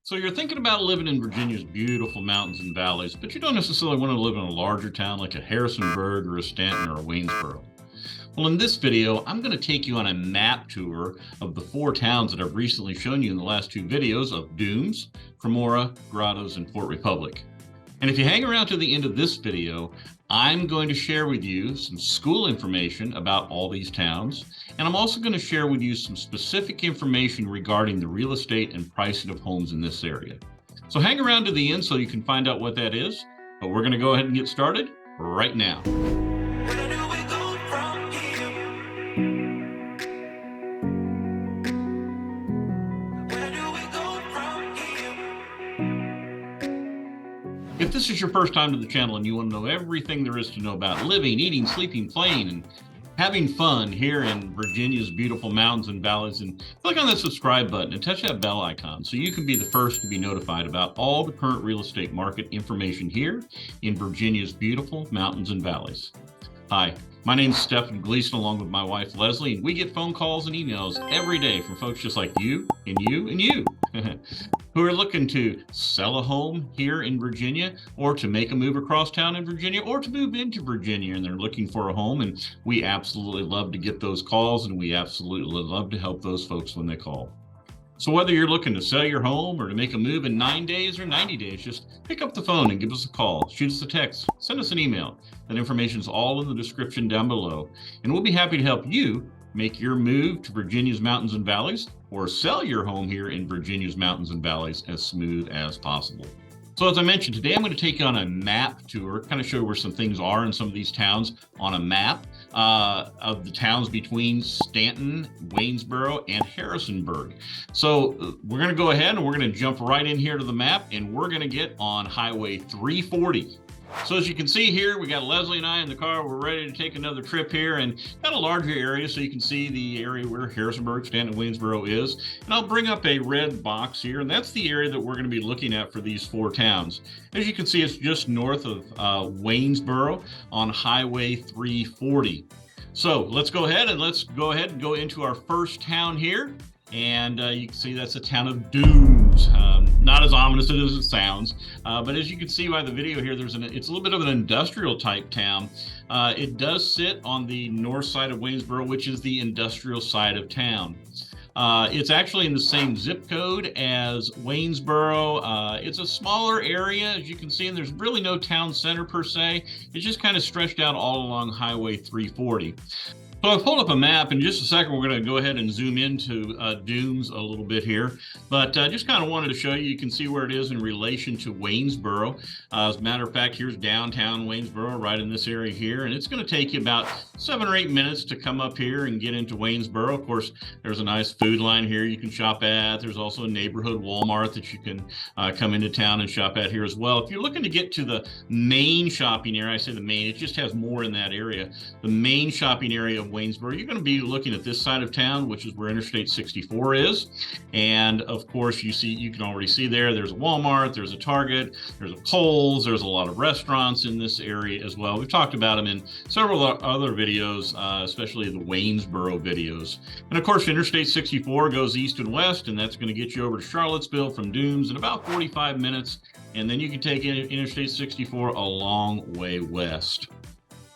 So you're thinking about living in Virginia's beautiful mountains and valleys, but you don't necessarily want to live in a larger town like a Harrisonburg or a Stanton or a Waynesboro. Well, in this video, I'm going to take you on a map tour of the 4 towns that I've recently shown you in the last 2 videos of Dooms, Crimora, Grottoes, and Fort Republic. And if you hang around to the end of this video, I'm going to share with you some school information about all these towns, and I'm also going to share with you some specific information regarding the real estate and pricing of homes in this area. So hang around to the end so you can find out what that is, but we're going to go ahead and get started right now. If this is your first time to the channel and you want to know everything there is to know about living, eating, sleeping, playing, and having fun here in Virginia's beautiful mountains and valleys, and click on that subscribe button and touch that bell icon so you can be the first to be notified about all the current real estate market information here in Virginia's beautiful mountains and valleys. Hi, my name is Stephen Gleason along with my wife Leslie, and we get phone calls and emails every day from folks just like you and you and you who are looking to sell a home here in Virginia, or to make a move across town in Virginia, or to move into Virginia, and they're looking for a home. And we absolutely love to get those calls, and we absolutely love to help those folks when they call. So whether you're looking to sell your home or to make a move in 9 days or 90 days, just pick up the phone and give us a call, shoot us a text, send us an email. That information is all in the description down below, and we'll be happy to help you make your move to Virginia's mountains and valleys, or sell your home here in Virginia's mountains and valleys as smooth as possible. So as I mentioned, today I'm going to take you on a map tour, kind of show where some things are in some of these towns on a map of the towns between Stanton, Waynesboro, and Harrisonburg. So we're going to go ahead and we're going to jump right in here to the map, and we're going to get on Highway 340. So as you can see here, we got Leslie and I in the car. We're ready to take another trip here, and got a larger area so you can see the area where Harrisonburg, Stanton, and Waynesboro is. And I'll bring up a red box here, and that's the area that we're going to be looking at for these 4 towns. As you can see, it's just north of Waynesboro on Highway 340. So let's go ahead and go into our first town here. And you can see that's the town of Dooms. Not as ominous as it sounds, but as you can see by the video here, it's a little bit of an industrial type town. It does sit on the north side of Waynesboro, which is the industrial side of town. It's actually in the same zip code as Waynesboro. It's a smaller area, as you can see, and there's really no town center per se. It's just kind of stretched out all along Highway 340. So I've pulled up a map. In just a second, we're going to go ahead and zoom into Dooms a little bit here. But just kind of wanted to show you, you can see where it is in relation to Waynesboro. As a matter of fact, here's downtown Waynesboro, right in this area here. And it's going to take you about 7 or 8 minutes to come up here and get into Waynesboro. Of course, there's a nice food line here you can shop at. There's also a neighborhood Walmart that you can come into town and shop at here as well. If you're looking to get to the main shopping area, I say the main, it just has more in that area. The main shopping area of Waynesboro, you're going to be looking at this side of town, which is where Interstate 64 is. And of course, you can already see there's a Walmart, there's a Target, there's a Kohl's, there's a lot of restaurants in this area as well. We've talked about them in several other videos, especially the Waynesboro videos. And of course, Interstate 64 goes east and west, and that's going to get you over to Charlottesville from Dooms in about 45 minutes. And then you can take Interstate 64 a long way west.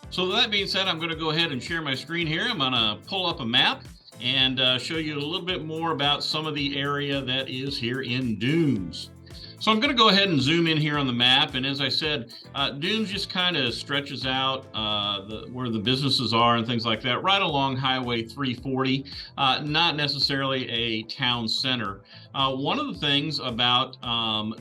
So with that being said, I'm going to go ahead and share my screen here. I'm going to pull up a map and show you a little bit more about some of the area that is here in Dooms. So I'm going to go ahead and zoom in here on the map. And as I said, Dooms just kind of stretches out where the businesses are and things like that, right along Highway 340, not necessarily a town center. One of the things about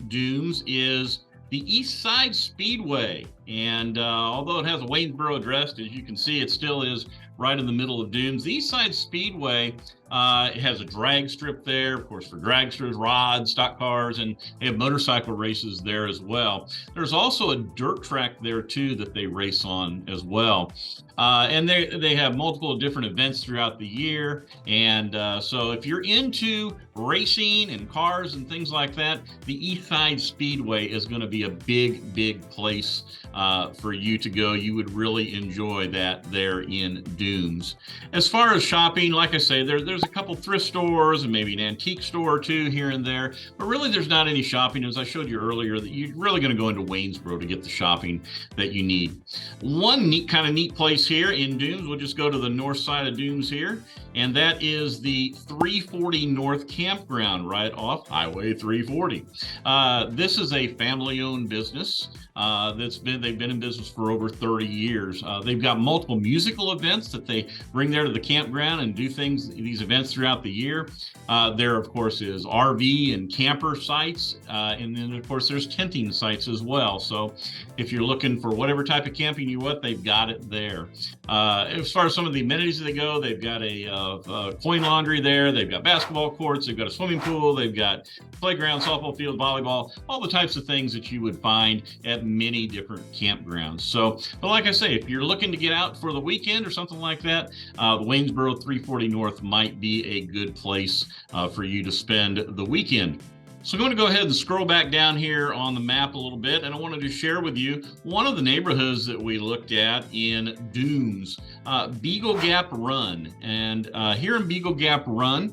Dooms is the East Side Speedway. And although it has a Waynesboro address, as you can see, it still is right in the middle of Dooms. The East Side Speedway, it has a drag strip there, of course, for dragsters, rods, stock cars, and they have motorcycle races there as well. There's also a dirt track there too that they race on as well. And they have multiple different events throughout the year. And so if you're into racing and cars and things like that, the East Side Speedway is going to be a big place for you to go. You would really enjoy that there in Dunes. As far as shopping, like I say, there's a couple thrift stores and maybe an antique store or two here and there, but really there's not any shopping. As I showed you earlier, that you're really going to go into Waynesboro to get the shopping that you need. One neat place here in Dunes, we'll just go to the north side of Dunes here, and that is the 340 North Campground right off Highway 340. This is a family-owned business. They've been in business for over 30 years. They've got multiple musical events that they bring there to the campground and do these events throughout the year. There, of course, is RV and camper sites, and then, of course, there's tenting sites as well. So if you're looking for whatever type of camping you want, they've got it there. As far as some of the amenities that they go, they've got a coin laundry there. They've got basketball courts. They've got a swimming pool. They've got playground, softball field, volleyball, all the types of things that you would find at many different campgrounds. So, but like I say, if you're looking to get out for the weekend or something like that, the Waynesboro 340 North might be a good place for you to spend the weekend. So I'm going to go ahead and scroll back down here on the map a little bit, and I wanted to share with you one of the neighborhoods that we looked at in Dunes, Beagle Gap Run. And here in Beagle Gap Run,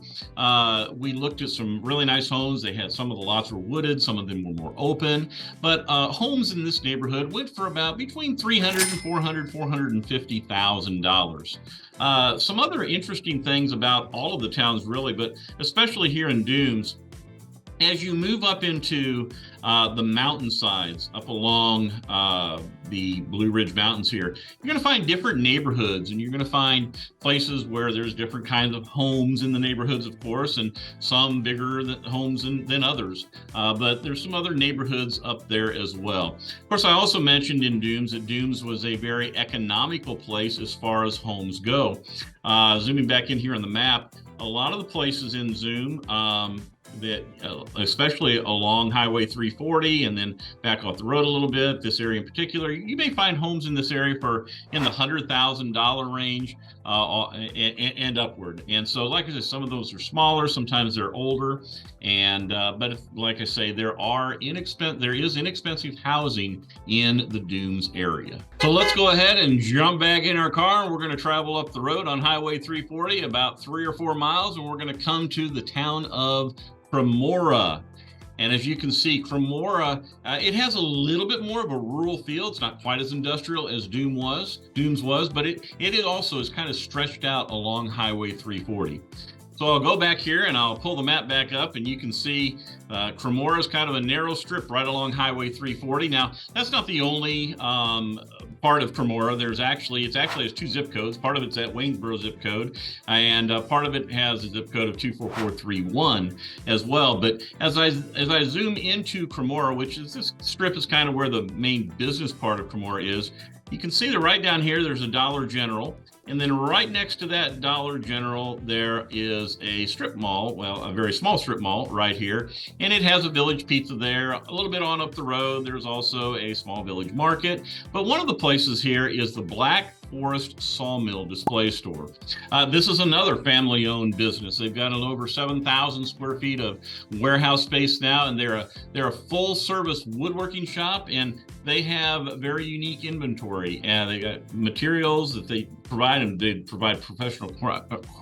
we looked at some really nice homes. They had some of the lots were wooded, some of them were more open, but homes in this neighborhood went for about between $300,000 and $450,000. Some other interesting things about all of the towns, really, but especially here in Dunes. As you move up into the mountainsides, up along the Blue Ridge Mountains here, you're going to find different neighborhoods, and you're going to find places where there's different kinds of homes in the neighborhoods, of course, and some bigger homes than others. But there's some other neighborhoods up there as well. Of course, I also mentioned in Dunes that Dunes was a very economical place as far as homes go. Zooming back in here on the map, a lot of the places in Zoom, that especially along Highway 340 and then back off the road a little bit, this area in particular, you may find homes in this area in the $100,000 range and upward. And so, like I said, some of those are smaller, sometimes they're older, and but like I say, there is inexpensive housing in the Dunes area. So let's go ahead and jump back in our car, and we're going to travel up the road on Highway 340 about 3 or 4 miles, and we're going to come to the town of Crimora. And as you can see, Crimora, it has a little bit more of a rural feel. It's not quite as industrial as Dunes was, but it also is kind of stretched out along Highway 340. So I'll go back here and I'll pull the map back up, and you can see Crimora is kind of a narrow strip right along Highway 340. Now, that's not the only part of Crimora. It's actually has 2 zip codes. Part of it's at Waynesboro zip code, and part of it has a zip code of 24431 as well. But as I zoom into Crimora, which is this strip is kind of where the main business part of Crimora is, you can see that right down here there's a Dollar General. And then right next to that Dollar General, there is a strip mall, well, a very small strip mall right here. And it has a Village Pizza there. A little bit on up the road, there's also a small village market. But one of the places here is the Black Forest Sawmill Display Store. This is another family-owned business. They've got over 7,000 square feet of warehouse space now, and they're a full-service woodworking shop, and they have very unique inventory. They got materials that they provide, and they provide professional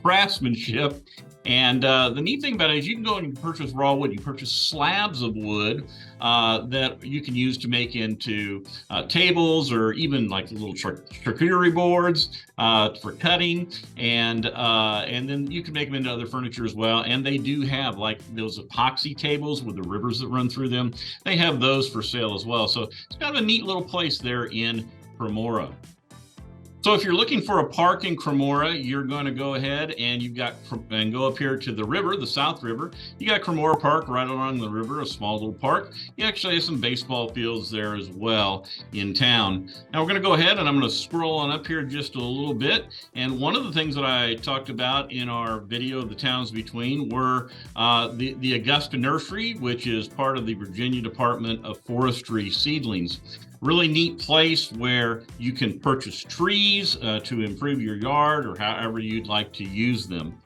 craftsmanship. And the neat thing about it is you can go and purchase raw wood. You purchase slabs of wood that you can use to make into tables, or even like little charcuterie boards for cutting, and then you can make them into other furniture as well. And they do have like those epoxy tables with the rivers that run through them. They have those for sale as well. So it's kind of a neat little place there in Crimora. So if you're looking for a park in Crimora, you're going to go ahead and go up here to the river, the South River. You got Crimora Park right along the river, a small little park. You actually have some baseball fields there as well in town. Now we're going to go ahead and I'm going to scroll on up here just a little bit. And one of the things that I talked about in our video of the towns between were the Augusta Nursery, which is part of the Virginia Department of Forestry seedlings. Really neat place where you can purchase trees to improve your yard or however you'd like to use them.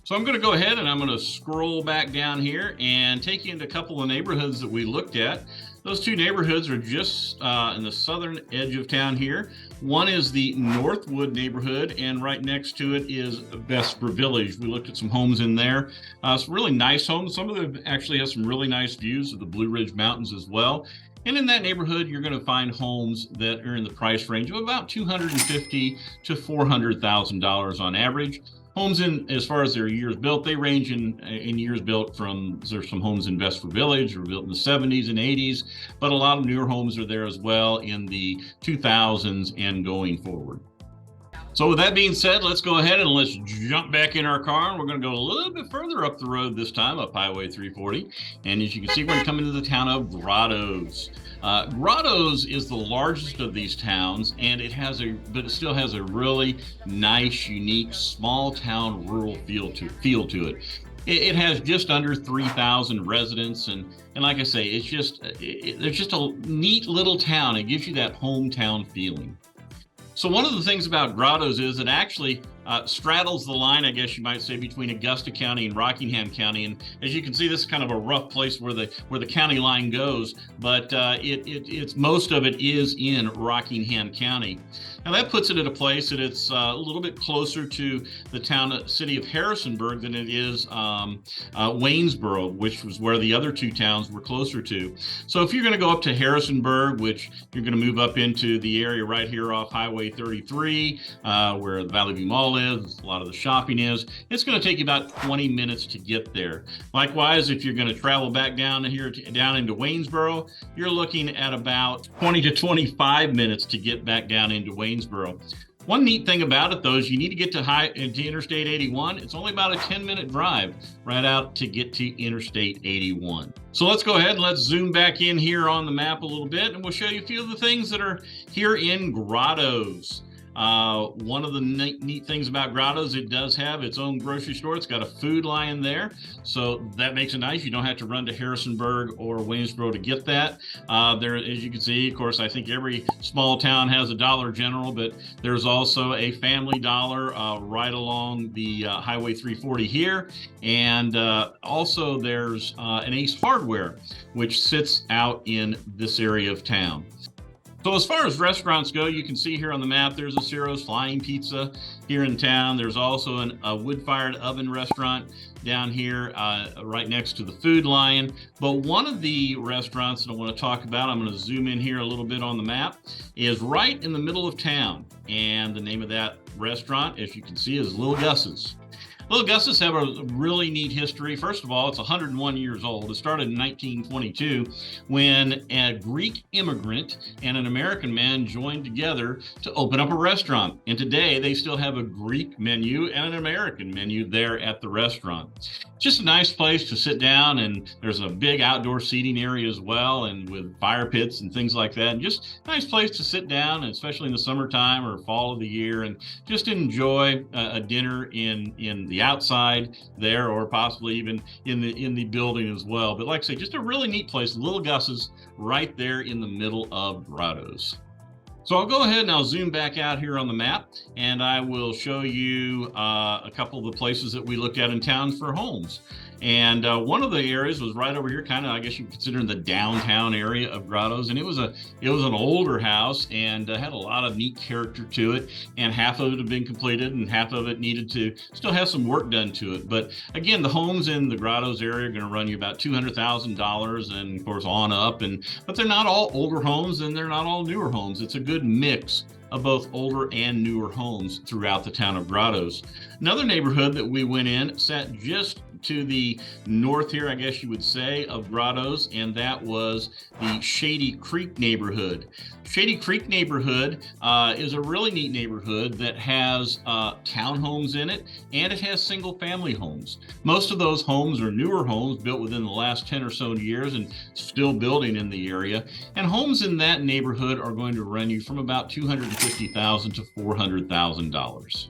So I'm going to go ahead and I'm going to scroll back down here and take you into a couple of neighborhoods that we looked at. Those two neighborhoods are just in the southern edge of town here. One is the Northwood neighborhood, and right next to it is Vesper Village. We looked at some homes in there. Some really nice homes. Some of them actually have some really nice views of the Blue Ridge Mountains as well. And in that neighborhood, you're going to find homes that are in the price range of about $250,000 to $400,000 on average. Homes as far as their years built, they range in years built from, there's some homes in Vesper Village were built in the 70s and 80s, but a lot of newer homes are there as well in the 2000s and going forward. So with that being said, let's go ahead and let's jump back in our car, and we're going to go a little bit further up the road this time, up Highway 340. And as you can see, we're coming to the town of Grottoes. Grottoes is the largest of these towns, and it still has a really nice, unique, small town rural feel to it. It has just under 3,000 residents, and like I say, it's just a neat little town. It gives you that hometown feeling. So one of the things about Grottoes is it actually straddles the line, I guess you might say, between Augusta County and Rockingham County. And as you can see, this is kind of a rough place where the county line goes, but it's most of it is in Rockingham County. Now that puts it at a place that it's a little bit closer to the city of Harrisonburg than it is Waynesboro, which was where the other two towns were closer to. So if you're going to go up to Harrisonburg, which you're going to move up into the area right here off Highway 33, where the Valley View Mall is, a lot of the shopping is, it's going to take you about 20 minutes to get there. Likewise, if you're going to travel back down into Waynesboro, you're looking at about 20 to 25 minutes to get back down into Waynesboro. One neat thing about it, though, is you need to get to Interstate 81. It's only about a 10-minute drive right out to get to Interstate 81. So let's go ahead and let's zoom back in here on the map a little bit, and we'll show you a few of the things that are here in Grottoes. One of the neat things about Grottoes, it does have its own grocery store. It's got a Food Lion there, so that makes it nice. You don't have to run to Harrisonburg or Waynesboro to get that. There, as you can see, of course, I think every small town has a Dollar General, but there's also a Family Dollar right along the Highway 340 here, and also there's an Ace Hardware, which sits out in this area of town. So as far as restaurants go, you can see here on the map, there's a Ciro's Flying Pizza here in town. There's also a wood-fired oven restaurant down here right next to the Food Lion. But one of the restaurants that I want to talk about, I'm going to zoom in here a little bit on the map, is right in the middle of town. And the name of that restaurant, as you can see, is Little Gus's. Little Gus's have a really neat history. First of all, it's 101 years old. It started in 1922 when a Greek immigrant and an American man joined together to open up a restaurant. And today they still have a Greek menu and an American menu there at the restaurant. Just a nice place to sit down, and there's a big outdoor seating area as well, and with fire pits and things like that. And just a nice place to sit down, and especially in the summertime or fall of the year, and just enjoy a dinner in the outside there, or possibly even in the building as well. But like I say, just a really neat place. Little Gus's right there in the middle of Grottoes. So I'll go ahead and I'll zoom back out here on the map, and I will show you a couple of the places that we looked at in town for homes. And one of the areas was right over here, kind of, I guess you could consider the downtown area of Grottoes. And it was an older house, and had a lot of neat character to it. And half of it had been completed, and half of it needed to still have some work done to it. But again, the homes in the Grottoes area are going to run you about $200,000, and of course on up. But they're not all older homes, and they're not all newer homes. It's a good mix of both older and newer homes throughout the town of Grottoes. Another neighborhood that we went in sat just to the north here, I guess you would say, of Grottoes, and that was the Shady Creek neighborhood. Shady Creek neighborhood is a really neat neighborhood that has townhomes in it, and it has single-family homes. Most of those homes are newer homes built within the last 10 or so years and still building in the area. And homes in that neighborhood are going to run you from about $250,000 to $400,000.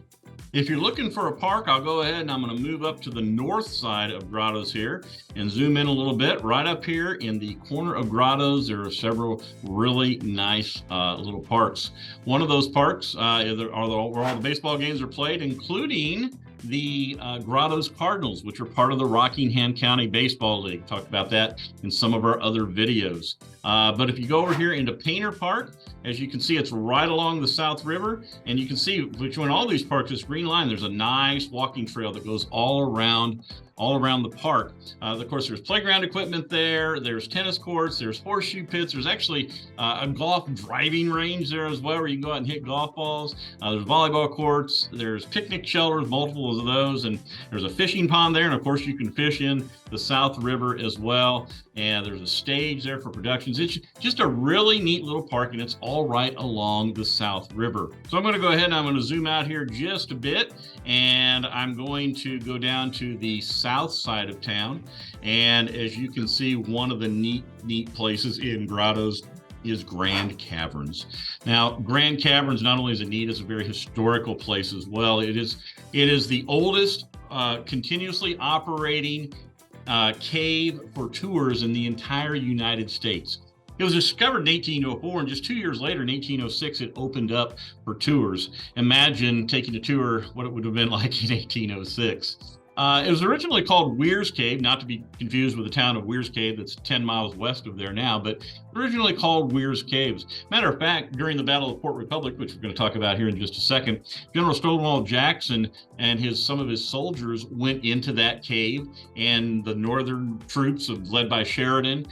If you're looking for a park, I'll go ahead and I'm going to move up to the north side of Grottoes here and zoom in a little bit. Right up here in the corner of Grottoes, there are several really nice little parks. One of those parks where all the baseball games are played, including the Grottoes Cardinals, which are part of the Rockingham County Baseball League. Talked about that in some of our other videos. But if you go over here into Painter Park, as you can see, it's right along the South River, and you can see between all these parks, this green line, there's a nice walking trail that goes all around the park. Of course, there's playground equipment there, there's tennis courts, there's horseshoe pits, there's actually a golf driving range there as well, where you can go out and hit golf balls. There's volleyball courts, there's picnic shelters, multiple of those, and there's a fishing pond there, and of course you can fish in the South River as well. And there's a stage there for productions. It's just a really neat little park, and it's all right along the South River. So I'm going to go ahead and I'm going to zoom out here just a bit, and I'm going to go down to the south side of town. And as you can see, one of the neat places in Grottoes is Grand Caverns. Now, Grand Caverns, not only is it neat, it's a very historical place as well. It is the oldest continuously operating cave for tours in the entire United States. It was discovered in 1804, and just 2 years later, in 1806, it opened up for tours. Imagine taking a tour, what it would have been like in 1806. It was originally called Weir's Cave, not to be confused with the town of Weir's Cave that's 10 miles west of there now, but originally called Weir's Caves. Matter of fact, during the Battle of Port Republic, which we're going to talk about here in just a second, General Stonewall Jackson and some of his soldiers went into that cave, and the Northern troops led by Sheridan,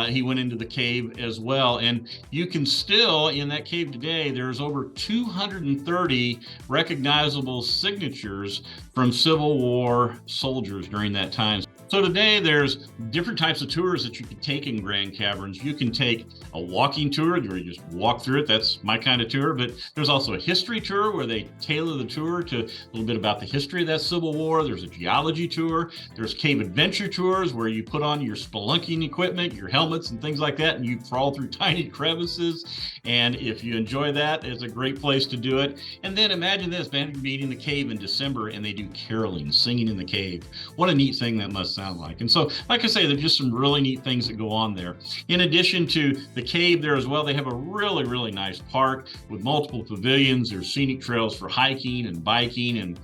he went into the cave as well. And you can still, in that cave today, there's over 230 recognizable signatures from Civil War soldiers during that time. So today there's different types of tours that you can take in Grand Caverns. You can take a walking tour where you just walk through it. That's my kind of tour. But there's also a history tour where they tailor the tour to a little bit about the history of that Civil War. There's a geology tour. There's cave adventure tours where you put on your spelunking equipment, your helmets and things like that, and you crawl through tiny crevices. And if you enjoy that, it's a great place to do it. And then imagine this, man, being in the cave in December and they do caroling, singing in the cave. What a neat thing that must sound like. And so, like I say, there's just some really neat things that go on there. In addition to the cave there as well, they have a really, really nice park with multiple pavilions. There's scenic trails for hiking and biking, and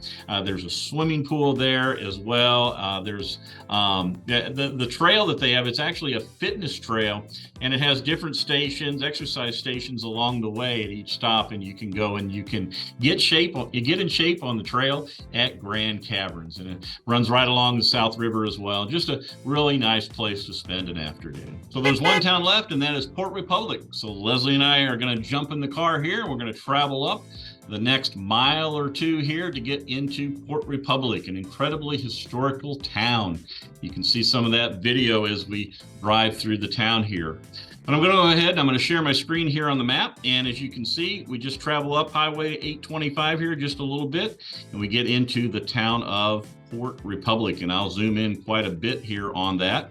there's a swimming pool there as well. There's the trail that they have, it's actually a fitness trail, and it has different stations, exercise stations along the way at each stop, and you can go and you can get in shape on the trail at Grand Caverns, and it runs right along the South River as well. Just a really nice place to spend an afternoon. So there's one town left, and that is Port Republic. So Leslie and I are going to jump in the car here, and we're going to travel up the next mile or two here to get into Port Republic, an incredibly historical town. You can see some of that video as we drive through the town here. But I'm going to go ahead and I'm going to share my screen here on the map. And as you can see, we just travel up Highway 825 here just a little bit, and we get into the town of Port Republic. And I'll zoom in quite a bit here on that.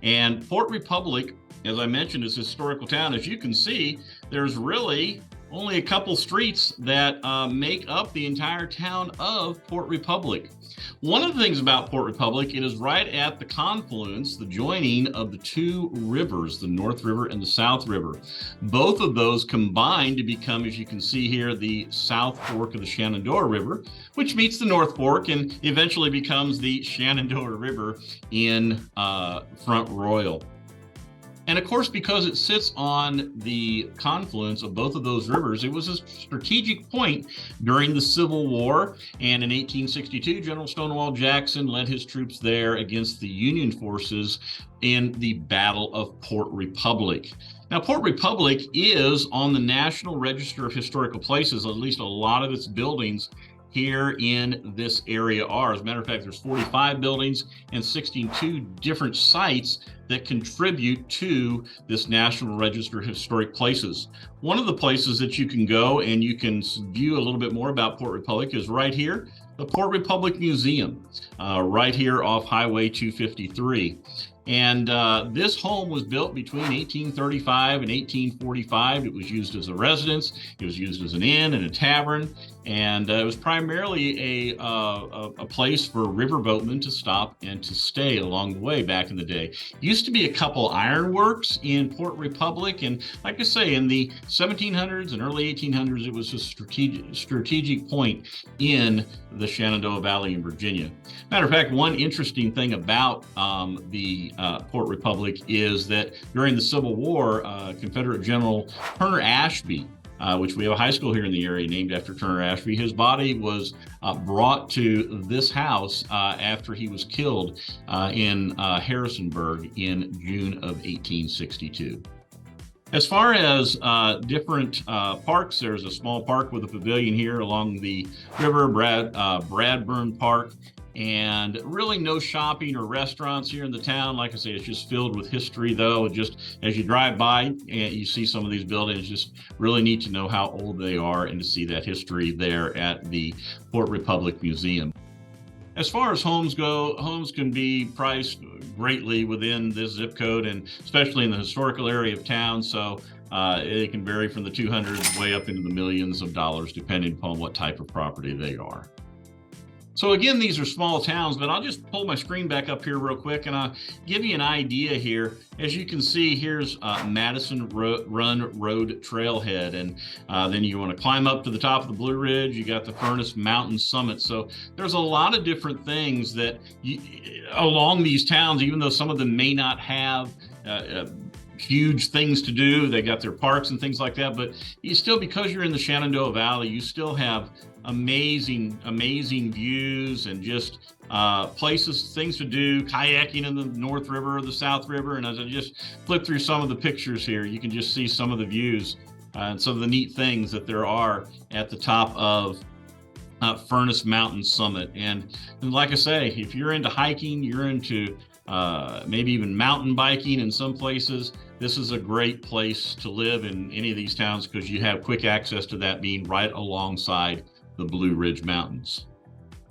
And Port Republic, as I mentioned, is a historical town. As you can see, there's really only a couple streets that make up the entire town of Port Republic. One of the things about Port Republic, it is right at the confluence, the joining of the two rivers, the North River and the South River. Both of those combine to become, as you can see here, the South Fork of the Shenandoah River, which meets the North Fork and eventually becomes the Shenandoah River in Front Royal. And of course, because it sits on the confluence of both of those rivers, it was a strategic point during the Civil War. And in 1862, General Stonewall Jackson led his troops there against the Union forces in the Battle of Port Republic. Now, Port Republic is on the National Register of Historical Places. At least a lot of its buildings here in this area are. As a matter of fact, there's 45 buildings and 62 different sites that contribute to this National Register of Historic Places. One of the places that you can go and you can view a little bit more about Port Republic is right here, the Port Republic Museum, right here off Highway 253. And this home was built between 1835 and 1845. It was used as a residence. It was used as an inn and a tavern. And it was primarily a place for riverboatmen to stop and to stay along the way back in the day. Used to be a couple ironworks in Port Republic. And like I say, in the 1700s and early 1800s, it was a strategic point in the Shenandoah Valley in Virginia. Matter of fact, one interesting thing about the Port Republic is that during the Civil War, Confederate General Turner Ashby, which we have a high school here in the area named after Turner Ashby. His body was brought to this house after he was killed in Harrisonburg in June of 1862. As far as different parks, there's a small park with a pavilion here along the river, Bradburn Park. And really no shopping or restaurants here in the town. Like I say, it's just filled with history, though. Just as you drive by and you see some of these buildings, just really neat to know how old they are and to see that history there at the Port Republic Museum. As far as homes go, homes can be priced greatly within this zip code, and especially in the historical area of town. So it can vary from the 200s way up into the millions of dollars, depending upon what type of property they are. So again, these are small towns, but I'll just pull my screen back up here real quick and I'll give you an idea here. As you can see, here's Madison Run Road Trailhead. And then you want to climb up to the top of the Blue Ridge. You got the Furnace Mountain Summit. So there's a lot of different things that along these towns, even though some of them may not have huge things to do, they got their parks and things like that, but you still, because you're in the Shenandoah Valley, you still have amazing views and just places, things to do, kayaking in the North River or the South River. And as I just flip through some of the pictures here, you can just see some of the views and some of the neat things that there are at the top of Furnace Mountain Summit. And like I say, if you're into hiking, you're into maybe even mountain biking in some places, this is a great place to live in any of these towns because you have quick access to that, being right alongside the Blue Ridge Mountains.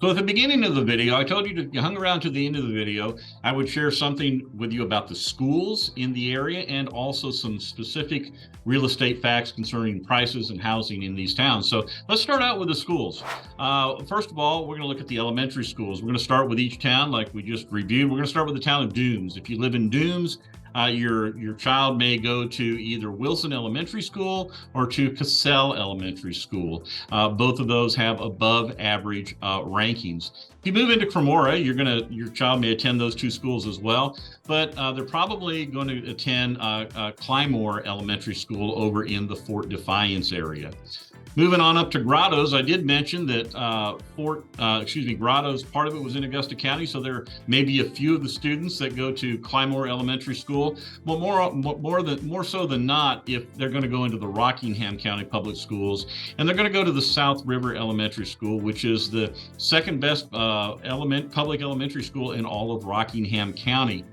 So at the beginning of the video, I told you to hang around to the end of the video. I would share something with you about the schools in the area and also some specific real estate facts concerning prices and housing in these towns. So let's start out with the schools. First of all, we're going to look at the elementary schools. We're going to start with each town like we just reviewed. We're going to start with the town of Dooms. If you live in Dooms, your child may go to either Wilson Elementary School or to Cassell Elementary School. Both of those have above average rankings. If you move into Crimora, your child may attend those two schools as well, but they're probably going to attend Climore Elementary School over in the Fort Defiance area. Moving on up to Grottoes, I did mention that Grottoes, part of it was in Augusta County, so there may be a few of the students that go to Climore Elementary School, but more so than not, if they're going to go into the Rockingham County Public Schools, and they're going to go to the South River Elementary School, which is the second best public elementary school in all of Rockingham County.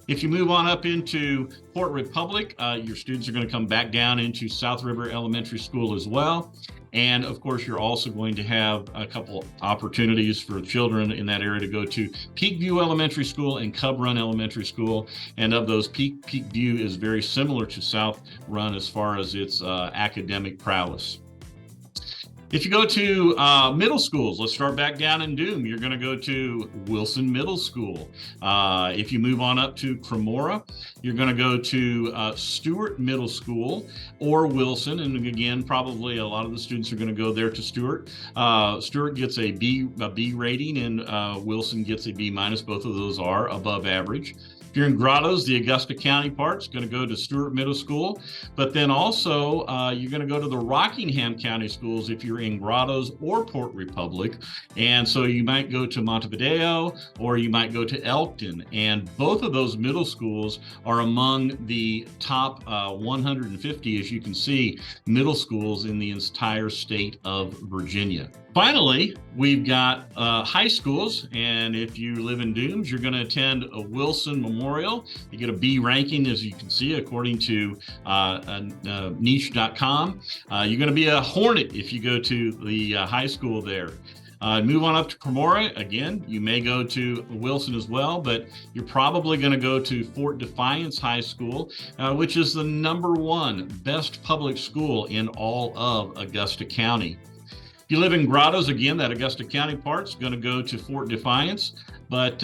If you move on up into Port Republic, your students are going to come back down into South River Elementary School as well. And of course, you're also going to have a couple opportunities for children in that area to go to Peakview Elementary School and Cub Run Elementary School. And of those, Peakview is very similar to South Run as far as its academic prowess. If you go to middle schools, let's start back down in Doom. You're going to go to Wilson Middle School. If you move on up to Crimora, you're going to go to Stewart Middle School or Wilson. And again, probably a lot of the students are going to go there to Stewart. Stewart gets a B rating and Wilson gets a B minus. Both of those are above average. If you're in Grottoes, the Augusta County part's going to go to Stewart Middle School, but then also you're going to go to the Rockingham County schools if you're in Grottoes or Port Republic. And so you might go to Montevideo or you might go to Elkton. And both of those middle schools are among the top 150, as you can see, middle schools in the entire state of Virginia. Finally, we've got high schools, and if you live in Dooms, you're going to attend a Wilson Memorial. You get a B ranking, as you can see, according to niche.com. You're going to be a Hornet if you go to the high school there. Move on up to Crimora. Again, you may go to Wilson as well, but you're probably going to go to Fort Defiance High School, which is the #1 best public school in all of Augusta County. If you live in Grottoes, again, that Augusta County part's going to go to Fort Defiance, but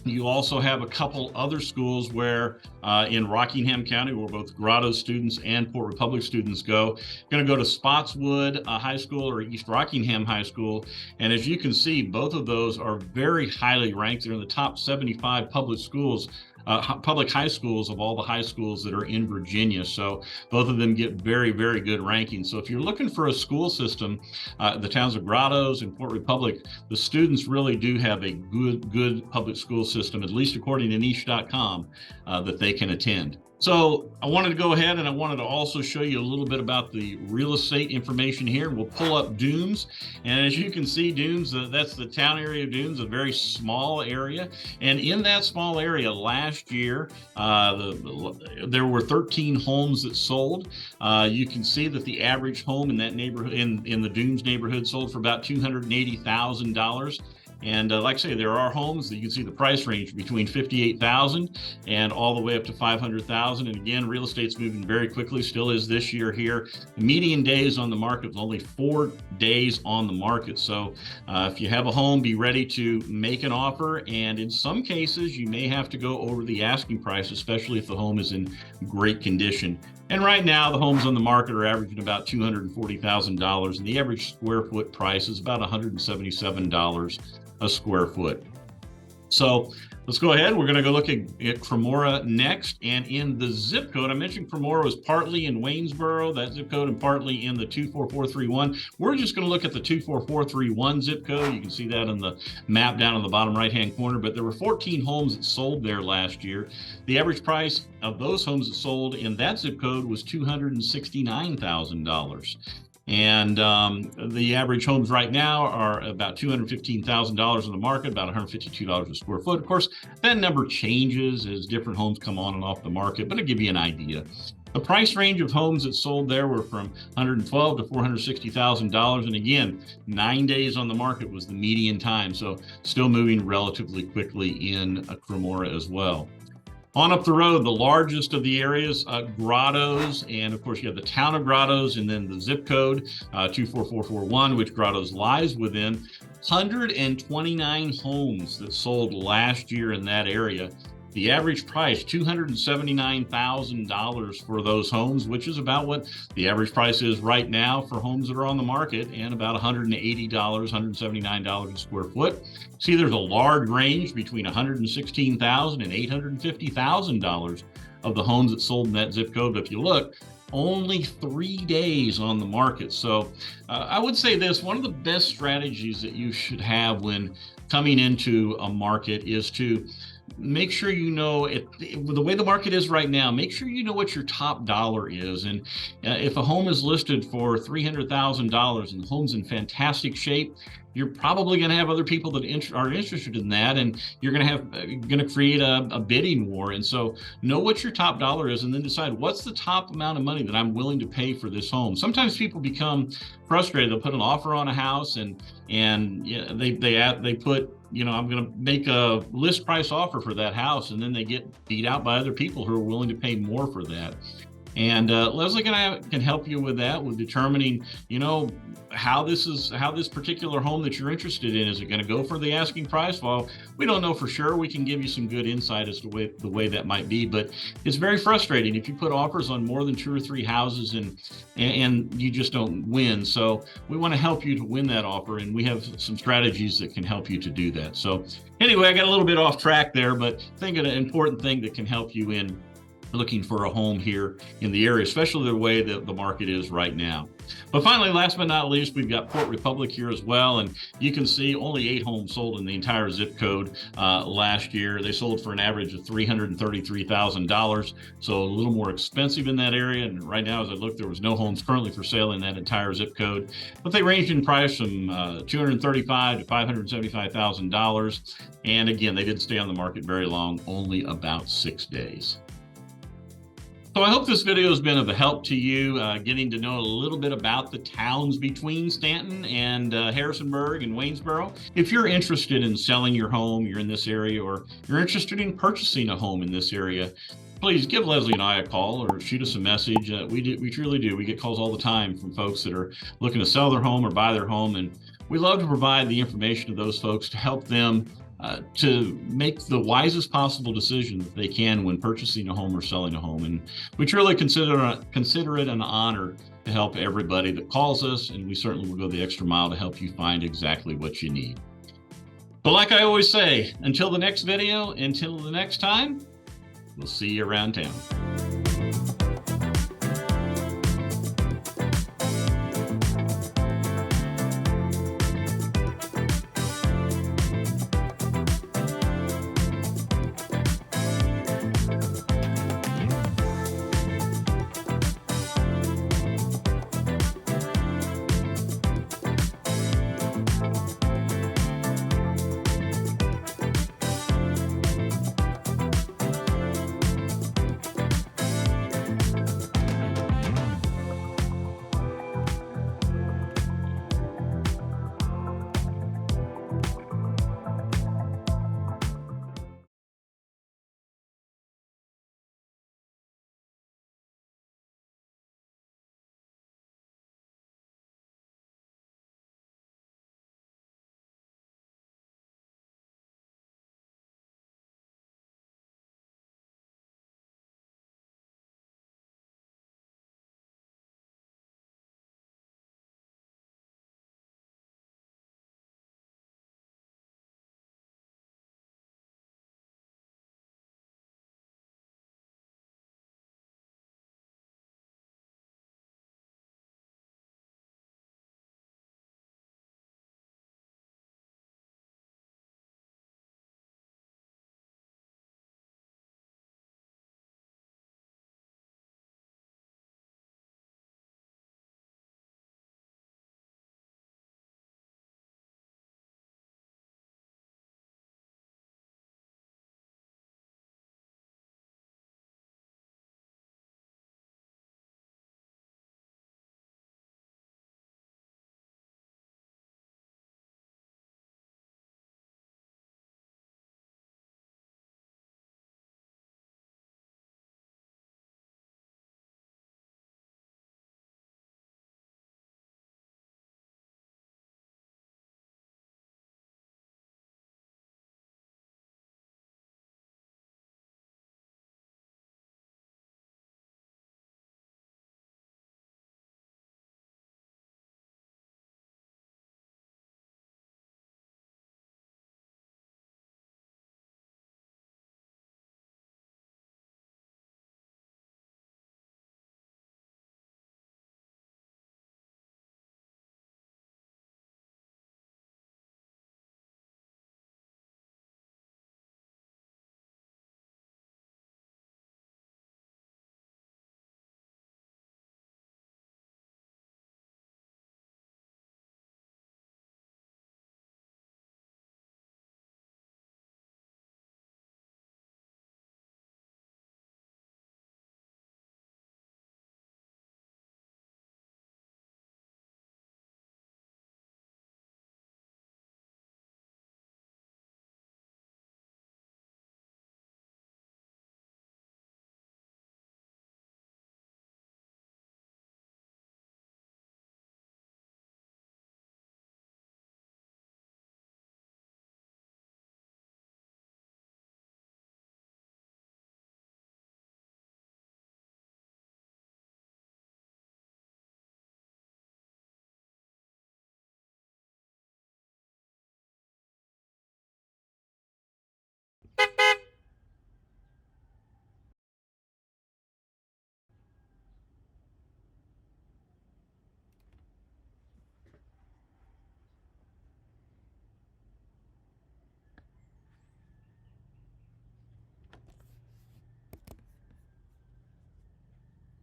You also have a couple other schools where in Rockingham County, where both Grottoes students and Port Republic students go. You're going to go to Spotswood High School or East Rockingham High School. And as you can see, both of those are very highly ranked. They're in the top 75 public schools, public high schools of all the high schools that are in Virginia. So both of them get very, very good rankings. So if you're looking for a school system, the towns of Grottoes and Port Republic, the students really do have a good public school system, at least according to niche.com, that they can attend. So I wanted to go ahead and I wanted to also show you a little bit about the real estate information here. We'll pull up Dunes. And as you can see, Dunes, that's the town area of Dunes, a very small area. And in that small area last year, there were 13 homes that sold. You can see that the average home in that neighborhood, in the Dunes neighborhood, sold for about $280,000. And like I say, there are homes that you can see the price range between $58,000 and all the way up to $500,000. And again, real estate's moving very quickly, still is this year here. The median days on the market was only 4 days on the market. So if you have a home, be ready to make an offer. And in some cases, you may have to go over the asking price, especially if the home is in great condition. And right now, the homes on the market are averaging about $240,000, and the average square foot price is about $177 a square foot. So let's go ahead. We're going to go look at Crimora next. And in the zip code, I mentioned Crimora was partly in Waynesboro, that zip code, and partly in the 24431. We're just going to look at the 24431 zip code. You can see that on the map down in the bottom right-hand corner. But there were 14 homes that sold there last year. The average price of those homes that sold in that zip code was $269,000. And the average homes right now are about $215,000 in the market, about $152 a square foot. Of course, that number changes as different homes come on and off the market, but it'll give you an idea. The price range of homes that sold there were from $112,000 to $460,000. And again, 9 days on the market was the median time. So still moving relatively quickly in Crimora as well. On up the road, the largest of the areas, Grottoes, and of course you have the town of Grottoes, and then the zip code 24441, which Grottoes lies within. 129 homes that sold last year in that area. The average price, $279,000 for those homes, which is about what the average price is right now for homes that are on the market, and about $180, $179 a square foot. See, there's a large range between $116,000 and $850,000 of the homes that sold in that zip code. But if you look, only 3 days on the market. So I would say this, one of the best strategies that you should have when coming into a market is to make sure you know the way the market is right now, make sure you know what your top dollar is. And if a home is listed for $300,000 and the home's in fantastic shape, you're probably going to have other people that are interested in that, and you're going to create a bidding war. And so know what your top dollar is, and then decide what's the top amount of money that I'm willing to pay for this home. Sometimes people become frustrated. They'll put an offer on a house, and they put, I'm going to make a list price offer for that house, and then they get beat out by other people who are willing to pay more for that. And Leslie can help you with that, with determining, how this particular home that you're interested in, is it going to go for the asking price? Well, we don't know for sure. We can give you some good insight as to the way that might be, but it's very frustrating if you put offers on more than 2 or 3 houses and you just don't win. So we want to help you to win that offer, and we have some strategies that can help you to do that. So anyway, I got a little bit off track there, but I think an important thing that can help you in looking for a home here in the area, especially the way that the market is right now. But finally, last but not least, we've got Port Republic here as well. And you can see only 8 homes sold in the entire zip code last year. They sold for an average of $333,000. So a little more expensive in that area. And right now, as I look, there was no homes currently for sale in that entire zip code. But they ranged in price from $235,000 to $575,000. And again, they didn't stay on the market very long, only about 6 days. So I hope this video has been of help to you, getting to know a little bit about the towns between Stanton and Harrisonburg and Waynesboro. If you're interested in selling your home, you're in this area, or you're interested in purchasing a home in this area, please give Leslie and I a call or shoot us a message. We truly do. We get calls all the time from folks that are looking to sell their home or buy their home, and we love to provide the information to those folks to help them to make the wisest possible decision that they can when purchasing a home or selling a home. And we truly consider it an honor to help everybody that calls us, and we certainly will go the extra mile to help you find exactly what you need. But like I always say, until the next video, until the next time, we'll see you around town.